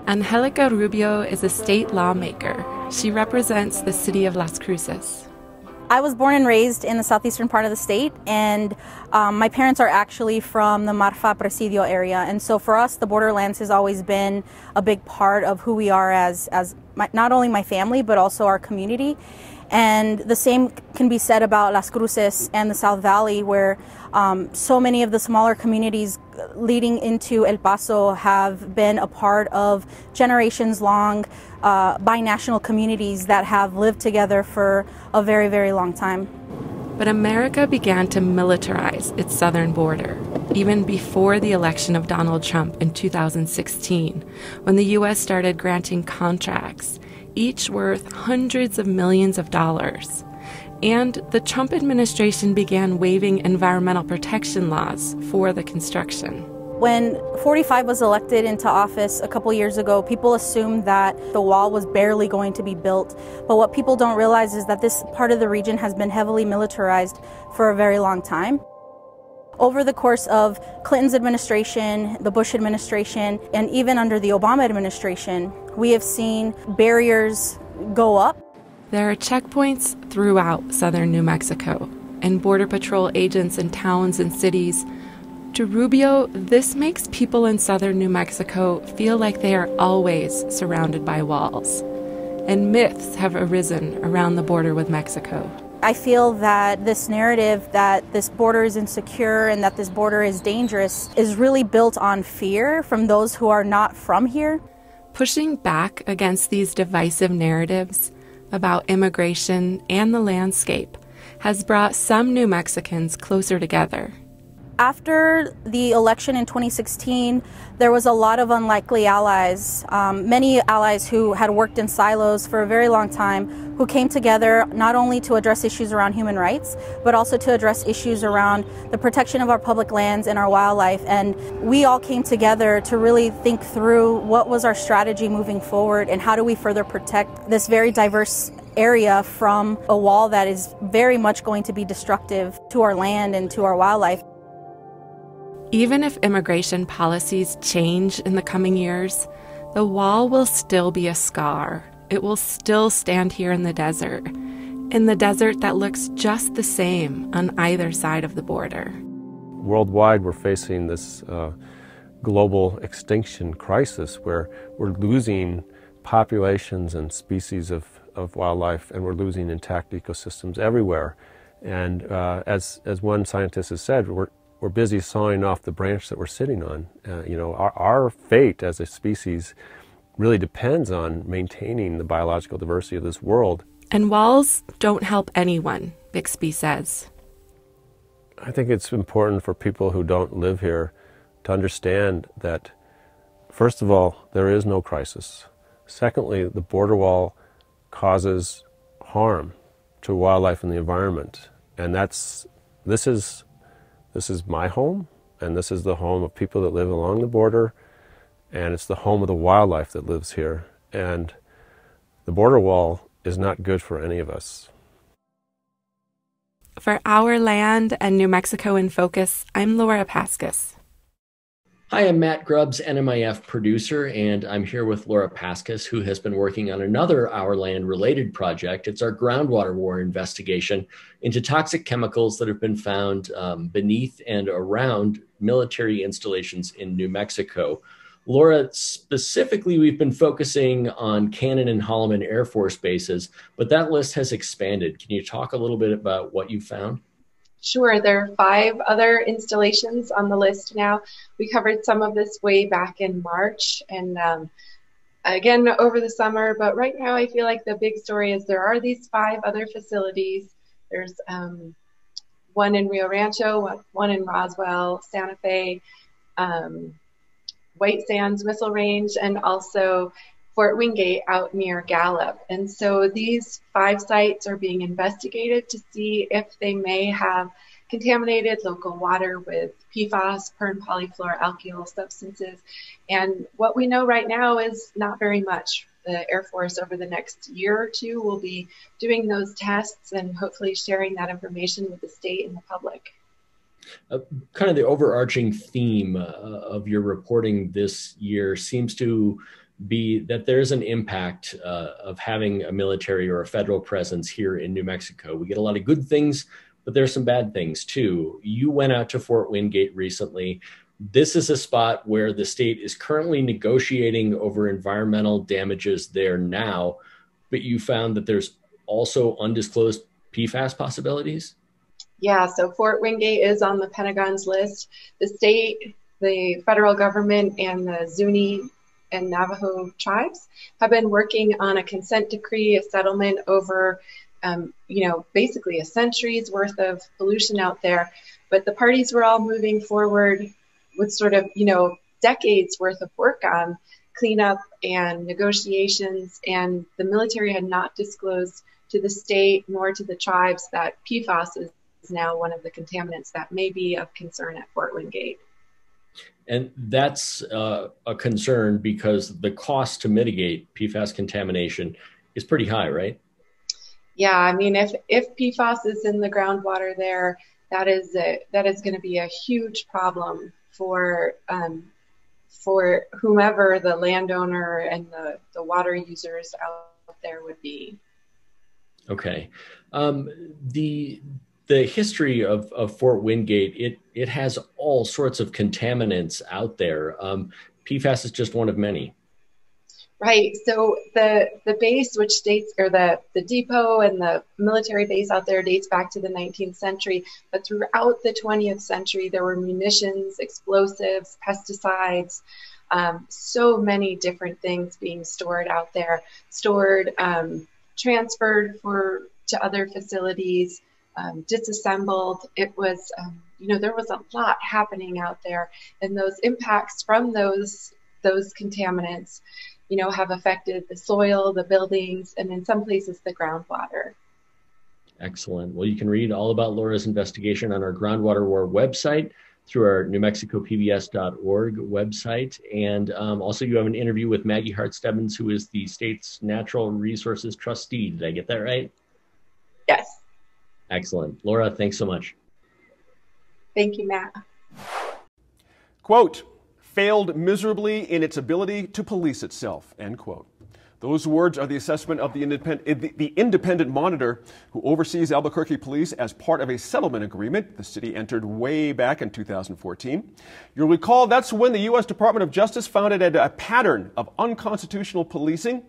Angelica Rubio is a state lawmaker. She represents the city of Las Cruces. I was born and raised in the southeastern part of the state, and my parents are actually from the Marfa Presidio area. And so for us, the borderlands has always been a big part of who we are as not only my family, but also our community. And the same can be said about Las Cruces and the South Valley, where so many of the smaller communities leading into El Paso have been a part of generations-long binational communities that have lived together for a very, very long time. But America began to militarize its southern border, even before the election of Donald Trump in 2016, when the U.S. started granting contracts, each worth hundreds of millions of dollars. And the Trump administration began waiving environmental protection laws for the construction. When 45 was elected into office a couple years ago, people assumed that the wall was barely going to be built. But what people don't realize is that this part of the region has been heavily militarized for a very long time. Over the course of Clinton's administration, the Bush administration, and even under the Obama administration, we have seen barriers go up. There are checkpoints throughout southern New Mexico, and Border Patrol agents in towns and cities. To Rubio, this makes people in southern New Mexico feel like they are always surrounded by walls. And myths have arisen around the border with Mexico. I feel that this narrative that this border is insecure and that this border is dangerous is really built on fear from those who are not from here. Pushing back against these divisive narratives about immigration and the landscape has brought some New Mexicans closer together. After the election in 2016, there was a lot of unlikely allies, many allies who had worked in silos for a very long time, who came together not only to address issues around human rights, but also to address issues around the protection of our public lands and our wildlife. And we all came together to really think through what was our strategy moving forward and how do we further protect this very diverse area from a wall that is very much going to be destructive to our land and to our wildlife. Even if immigration policies change in the coming years, the wall will still be a scar. It will still stand here in the desert that looks just the same on either side of the border. Worldwide, we're facing this global extinction crisis where we're losing populations and species of wildlife, and we're losing intact ecosystems everywhere. And as one scientist has said, we're busy sawing off the branch that we're sitting on. Our fate as a species really depends on maintaining the biological diversity of this world. And walls don't help anyone, Bixby says. I think it's important for people who don't live here to understand that, first of all, there is no crisis. Secondly, the border wall causes harm to wildlife and the environment. And this is my home, and this is the home of people that live along the border, and it's the home of the wildlife that lives here. And the border wall is not good for any of us. For Our Land and New Mexico in Focus, I'm Laura Paskus. Hi, I'm Matt Grubbs, NMIF producer, and I'm here with Laura Paskus, who has been working on another Our Land related project. It's our groundwater war investigation into toxic chemicals that have been found beneath and around military installations in New Mexico. Laura, specifically, we've been focusing on Cannon and Holloman Air Force bases, but that list has expanded. Can you talk a little bit about what you found? Sure. There are 5 other installations on the list now. We covered some of this way back in March and again over the summer, but right now I feel like the big story is there are these 5 other facilities. There's one in Rio Rancho, one in Roswell, Santa Fe, White Sands Missile Range, and also Fort Wingate out near Gallup. And so these 5 sites are being investigated to see if they may have contaminated local water with PFAS, per- and polyfluoroalkyl substances. And what we know right now is not very much. The Air Force over the next year or 2 will be doing those tests and hopefully sharing that information with the state and the public. Kind of the overarching theme of your reporting this year seems to be that there's an impact of having a military or a federal presence here in New Mexico. We get a lot of good things, but there's some bad things too. You went out to Fort Wingate recently. This is a spot where the state is currently negotiating over environmental damages there now, but you found that there's also undisclosed PFAS possibilities? Yeah, so Fort Wingate is on the Pentagon's list. The state, the federal government, and the Zuni and Navajo tribes have been working on a consent decree, a settlement over, basically a century's worth of pollution out there. But the parties were all moving forward with sort of, decades worth of work on cleanup and negotiations, and the military had not disclosed to the state nor to the tribes that PFAS is now one of the contaminants that may be of concern at Fort Wingate. And that's a concern because the cost to mitigate PFAS contamination is pretty high, right? Yeah, I mean, if PFAS is in the groundwater there, that is going to be a huge problem for whomever the landowner and the water users out there would be. Okay. The history of Fort Wingate, it has all sorts of contaminants out there. PFAS is just one of many. Right. So the base, which dates, or the depot and the military base out there dates back to the 19th century. But throughout the 20th century, there were munitions, explosives, pesticides, so many different things being stored out there, transferred to other facilities. Disassembled. It was, there was a lot happening out there, and those impacts from those contaminants, have affected the soil, the buildings, and in some places the groundwater. Excellent. Well, you can read all about Laura's investigation on our Groundwater War website through our NewMexicoPBS.org website. And also you have an interview with Maggie Hart-Stebbins, who is the state's Natural Resources Trustee. Did I get that right? Yes. Excellent. Laura, thanks so much. Thank you, Matt. Quote, failed miserably in its ability to police itself, end quote. Those words are the assessment of the independent monitor who oversees Albuquerque police as part of a settlement agreement the city entered way back in 2014. You'll recall that's when the U.S. Department of Justice found it a pattern of unconstitutional policing.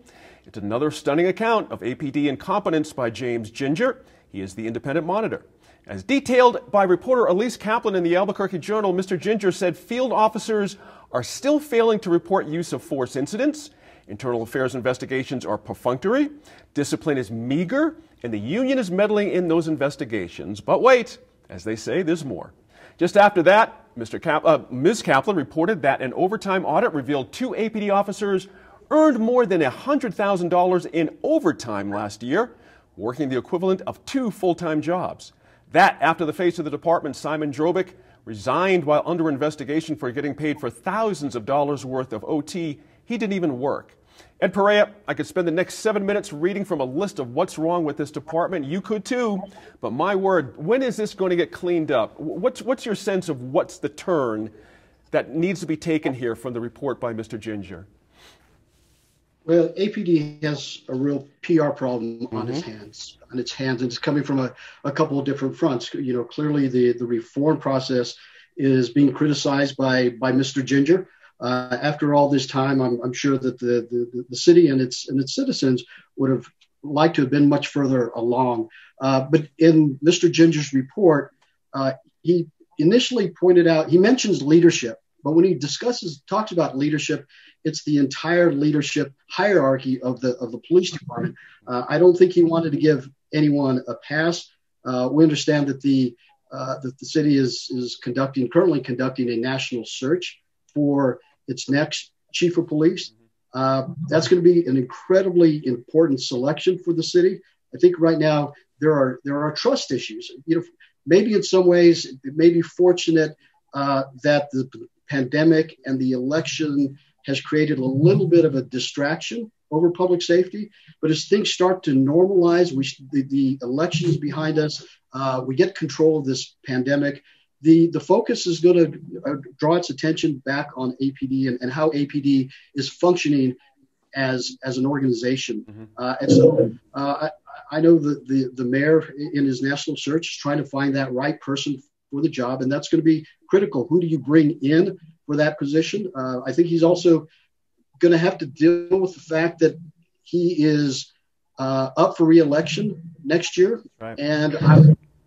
It's another stunning account of APD incompetence by James Ginger. He is the independent monitor. As detailed by reporter Elise Kaplan in the Albuquerque Journal, Mr. Ginger said field officers are still failing to report use of force incidents, Internal affairs investigations are perfunctory, discipline is meager, and the union is meddling in those investigations. But wait, as they say, there's more. Just after that, Ms. Kaplan reported that an overtime audit revealed 2 APD officers earned more than $100,000 in overtime last year, working the equivalent of 2 full-time jobs. That after the face of the department, Simon Drobic, resigned while under investigation for getting paid for thousands of dollars worth of OT he didn't even work. Ed Perea, I could spend the next 7 minutes reading from a list of what's wrong with this department. You could too, but my word, when is this going to get cleaned up? What's your sense of what's the turn that needs to be taken here from the report by Mr. Ginger? Well, APD has a real PR problem on its hands, and it's coming from a couple of different fronts. You know, clearly the reform process is being criticized by Mr. Ginger. After all this time, I'm sure that the city and its citizens would have liked to have been much further along. But in Mr. Ginger's report, he initially pointed out, he mentions leadership, but when he talks about leadership, it's the entire leadership hierarchy of the police department. I don't think he wanted to give anyone a pass. We understand that the city is currently conducting a national search for its next chief of police. That's going to be an incredibly important selection for the city. I think right now there are trust issues. You know, maybe in some ways it may be fortunate that the pandemic and the election has created a little bit of a distraction over public safety. But as things start to normalize, the election is behind us. We get control of this pandemic. The focus is going to draw its attention back on APD and how APD is functioning as an organization. And so I know that the mayor in his national search is trying to find that right person for the job, and that's going to be critical. Who do you bring in for that position? I think he's also going to have to deal with the fact that he is up for re-election next year, right. And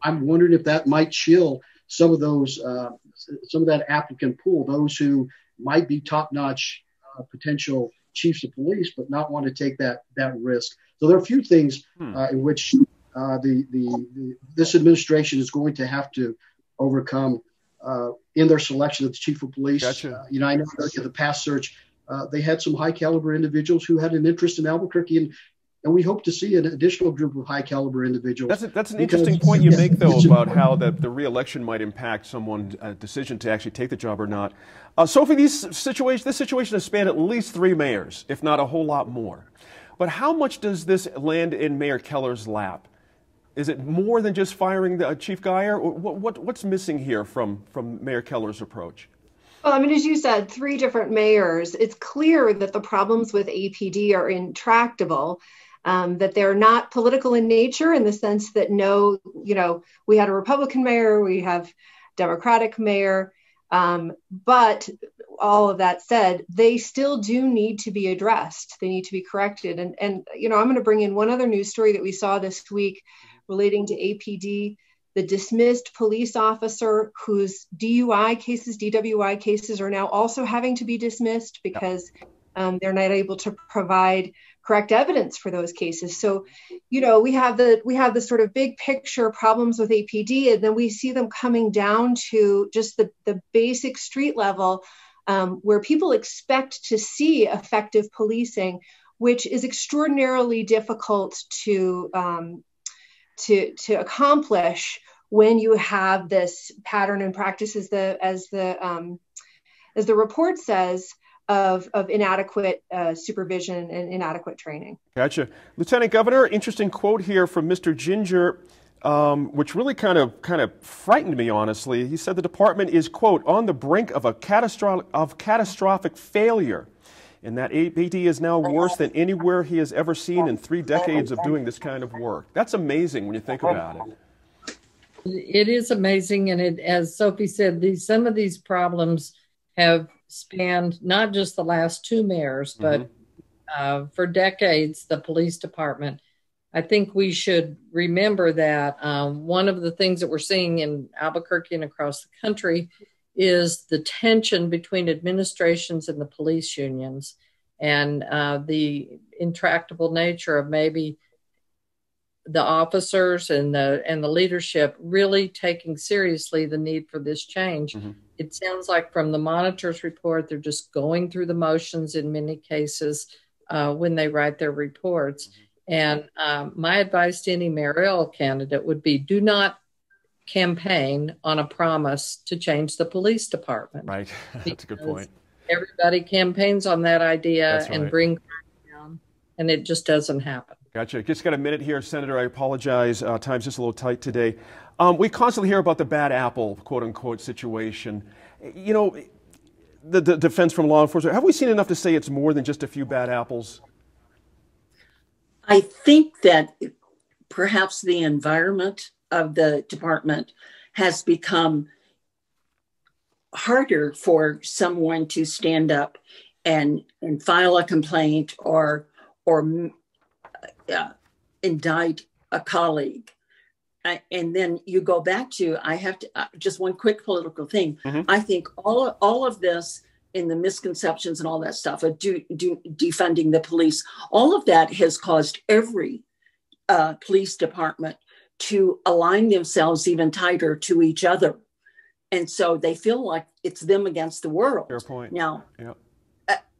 I'm wondering if that might chill some of that applicant pool, those who might be top-notch potential chiefs of police, but not want to take that risk. So there are a few things in which this administration is going to have to overcome in their selection of the chief of police. Gotcha. I know in the past search, they had some high-caliber individuals who had an interest in Albuquerque, and we hope to see an additional group of high-caliber individuals. That's an interesting point you make, though, about how the re-election might impact someone's decision to actually take the job or not. Sophie, this situation has spanned at least 3 mayors, if not a whole lot more. But how much does this land in Mayor Keller's lap? Is it more than just firing the Chief Geyer? What's missing here from Mayor Keller's approach? Well, I mean, as you said, 3 different mayors. It's clear that the problems with APD are intractable. That they're not political in nature in the sense that we had a Republican mayor, we have Democratic mayor, but all of that said, they still do need to be addressed. They need to be corrected. And I'm going to bring in one other news story that we saw this week relating to APD, the dismissed police officer whose DUI cases are now also having to be dismissed because they're not able to provide correct evidence for those cases. So, we have the sort of big picture problems with APD, and then we see them coming down to just the basic street level, where people expect to see effective policing, which is extraordinarily difficult to accomplish when you have this pattern and practice, as the report says, of inadequate supervision and inadequate training. Gotcha. Lieutenant Governor, interesting quote here from Mr. Ginger, which really kind of frightened me, honestly. He said the department is, quote, on the brink of catastrophic failure, and that APD is now worse than anywhere he has ever seen in 3 decades of doing this kind of work. That's amazing when you think about it. It is amazing, and as Sophie said, some of these problems have spanned not just the last 2 mayors, but for decades, the police department. I think we should remember that one of the things that we're seeing in Albuquerque and across the country is the tension between administrations and the police unions. and the intractable nature of maybe the officers and the leadership really taking seriously the need for this change. Mm-hmm. It sounds like from the monitor's report, they're just going through the motions in many cases when they write their reports. Mm-hmm. And my advice to any mayoral candidate would be, do not campaign on a promise to change the police department. Right. That's a good point. Everybody campaigns on that idea. That's right. And bring crime down, and it just doesn't happen. Gotcha. Just got a minute here, Senator. I apologize. Time's just a little tight today. We constantly hear about the bad apple, quote unquote, situation. You know, the defense from law enforcement. Have we seen enough to say it's more than just a few bad apples? I think that perhaps the environment of the department has become harder for someone to stand up and file a complaint or indict a colleague. And then you go back to, I have to, just one quick political thing. Mm-hmm. I think all of this in the misconceptions and all that stuff, defunding the police, all of that has caused every police department to align themselves even tighter to each other. And so they feel like it's them against the world. Fair point. Now, yep.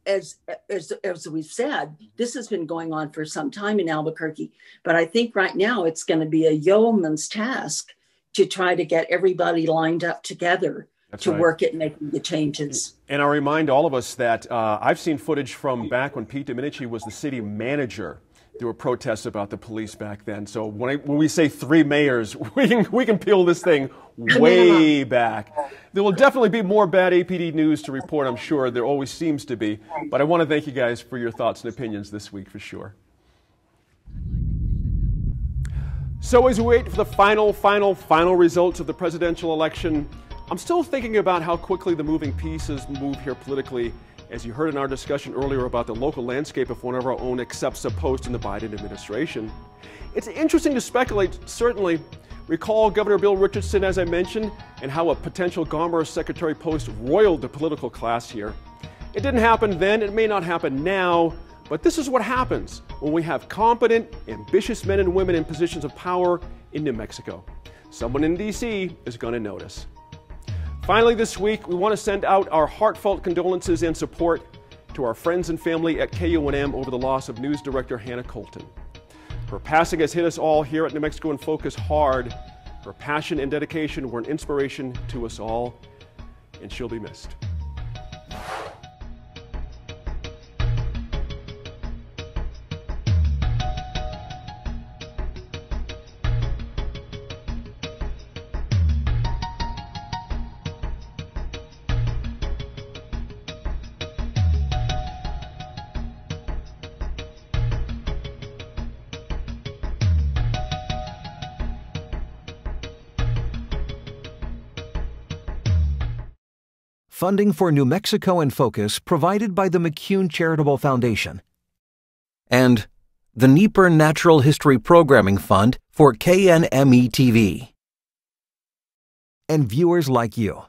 As we've said, this has been going on for some time in Albuquerque, but I think right now it's going to be a yeoman's task to try to get everybody lined up together. That's to right. work at making the changes. And I'll remind all of us that I've seen footage from back when Pete Domenici was the city manager. There were protests about the police back then. So when we say 3 mayors, we can peel this thing way back. There will definitely be more bad APD news to report, I'm sure. There always seems to be. But I want to thank you guys for your thoughts and opinions this week for sure. So as we wait for the final results of the presidential election, I'm still thinking about how quickly the moving pieces move here politically. As you heard in our discussion earlier about the local landscape if one of our own accepts a post in the Biden administration. It's interesting to speculate, certainly. Recall Governor Bill Richardson, as I mentioned, and how a potential Commerce Secretary post roiled the political class here. It didn't happen then, it may not happen now, but this is what happens when we have competent, ambitious men and women in positions of power in New Mexico. Someone in D.C. is going to notice. Finally, this week, we want to send out our heartfelt condolences and support to our friends and family at KUNM over the loss of news director Hannah Colton. Her passing has hit us all here at New Mexico in Focus hard. Her passion and dedication were an inspiration to us all, and she'll be missed. Funding for New Mexico in Focus provided by the McCune Charitable Foundation and the Nieper Natural History Programming Fund for KNME-TV and viewers like you.